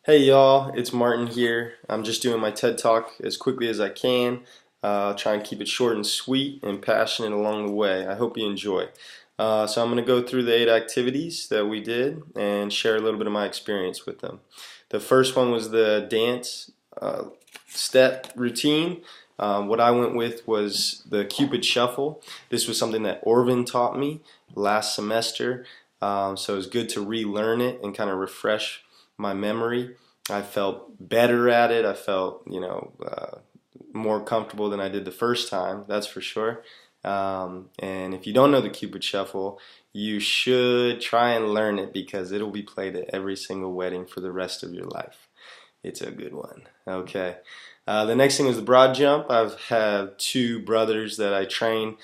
Hey y'all, it's Martin here. I'm just doing my TED Talk as quickly as I can. Try and keep it short and sweet and passionate along the way. I hope you enjoy. So I'm going to go through the 8 activities that we did and share a little bit of my experience with them. The first one was the dance step routine. What I went with was the Cupid Shuffle. This was something that Orvin taught me last semester. So it was good to relearn it and kind of refresh my memory. I felt better at it. I felt, more comfortable than I did the first time, that's for sure. And if you don't know the Cupid Shuffle, you should try and learn it because it'll be played at every single wedding for the rest of your life. It's a good one. Okay. The next thing is the broad jump. I've had two brothers that I train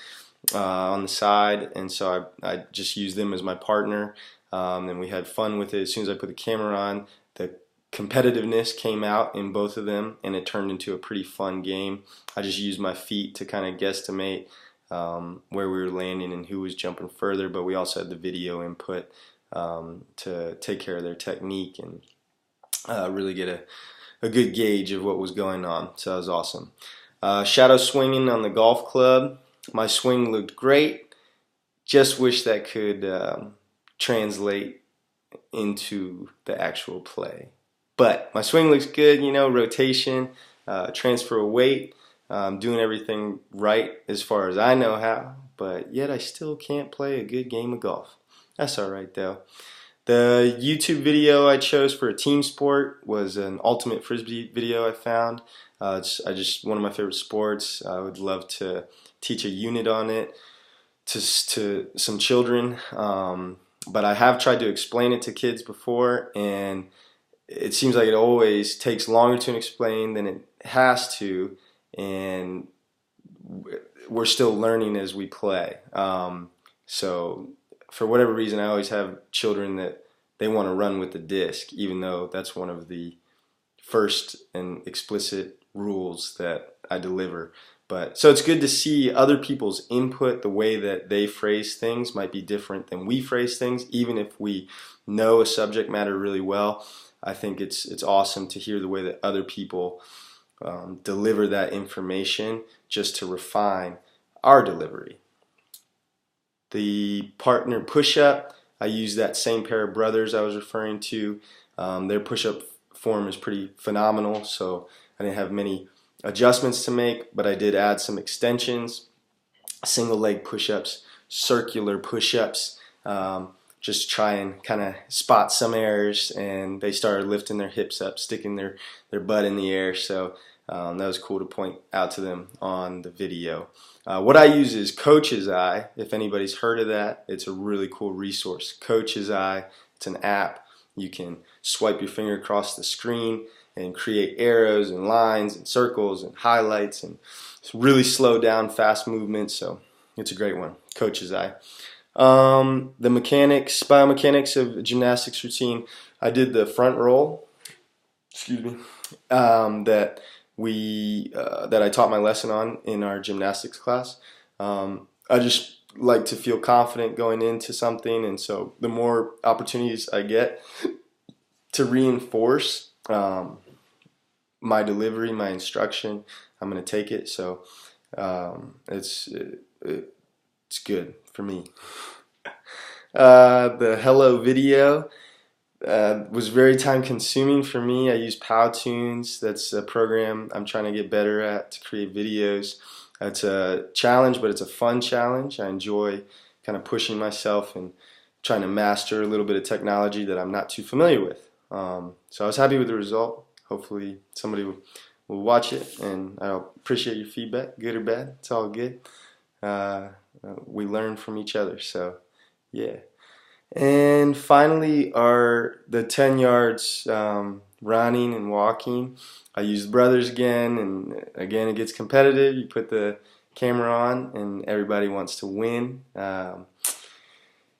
on the side, and so I just use them as my partner. And we had fun with it. As soon as I put the camera on, the competitiveness came out in both of them, and it turned into a pretty fun game. I just used my feet to kind of guesstimate where we were landing and who was jumping further, but we also had the video input to take care of their technique and really get a good gauge of what was going on. So that was awesome. Shadow swinging on the golf club. My swing looked great. Just wish that could translate into the actual play. But my swing looks good, rotation, transfer of weight, doing everything right as far as I know how, but yet I still can't play a good game of golf. That's alright though. The YouTube video I chose for a team sport was an ultimate frisbee video I found. It's one of my favorite sports. I would love to teach a unit on it to some children. But I have tried to explain it to kids before, and it seems like it always takes longer to explain than it has to, and we're still learning as we play. So for whatever reason, I always have children that they want to run with the disc, even though that's one of the first and explicit rules that I deliver. But so it's good to see other people's input. The way that they phrase things might be different than we phrase things, even if we know a subject matter really well. I think it's awesome to hear the way that other people deliver that information, just to refine our delivery. The partner push-up, I use that same pair of brothers I was referring to. Their push-up form is pretty phenomenal, so I didn't have many adjustments to make, but I did add some extensions, single leg push-ups, circular push-ups, just try and kind of spot some errors, and they started lifting their hips up, sticking their butt in the air, so that was cool to point out to them on the video. What I use is Coach's Eye. If anybody's heard of that, it's a really cool resource. Coach's Eye, it's an app. You can swipe your finger across the screen and create arrows and lines and circles and highlights, and really slow down fast movements, so it's a great one. Coach's Eye. The biomechanics of gymnastics routine, I did the front roll, that I taught my lesson on in our gymnastics class. I just like to feel confident going into something, and so the more opportunities I get to reinforce my delivery, my instruction, I'm going to take it. So it's good for me. The hello video was very time consuming for me. I use Powtoons. That's a program I'm trying to get better at to create videos. It's a challenge, but it's a fun challenge. I enjoy kind of pushing myself and trying to master a little bit of technology that I'm not too familiar with. So I was happy with the result. Hopefully somebody will watch it, and I appreciate your feedback, good or bad. It's all good. We learn from each other, so yeah. And finally the 10 yards running and walking. I use brothers again, and again it gets competitive. You put the camera on and everybody wants to win,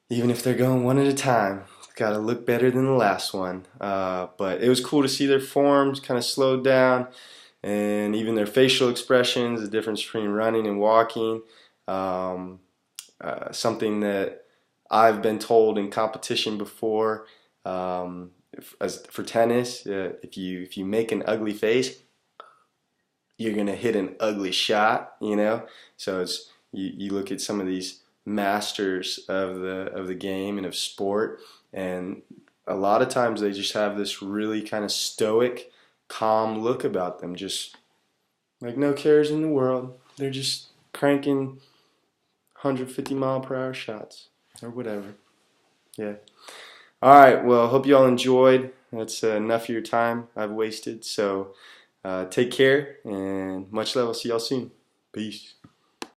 even if they're going one at a time. Got to look better than the last one. But it was cool to see their forms kind of slowed down, and even their facial expressions, the difference between running and walking. Something that I've been told in competition before, as for tennis, if you make an ugly face, you're gonna hit an ugly shot, you know. So it's you look at some of these masters of the game and of sport, and a lot of times they just have this really kind of stoic, calm look about them, just like no cares in the world. They're just cranking 150-mile-per-hour shots or whatever. Yeah. All right. Well, hope you all enjoyed. That's enough of your time I've wasted. So take care and much love. I'll see y'all soon. Peace.